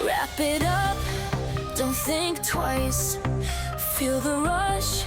Wrap it up, don't think twice. Feel the rush,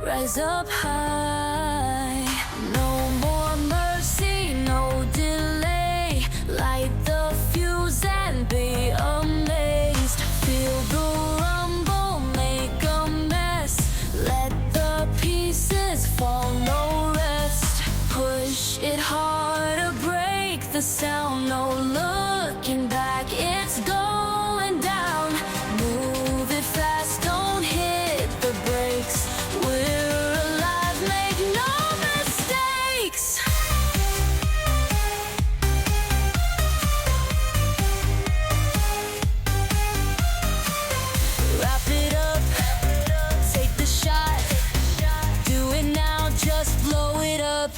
rise up high. No more mercy, no delay. Light the fuse and be amazed. Feel the rumble, make a mess. Let the pieces fall, no rest. Push it harder, break the sound. No looking back, it's going down. Move it fast, don't hit the brakes. We're alive, make no mistakes. Wrap it up, take the shot. Do it now, just blow it up.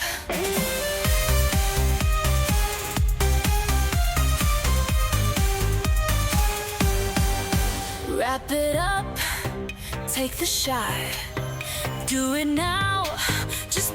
Wrap it up, take the shot. Do it now, just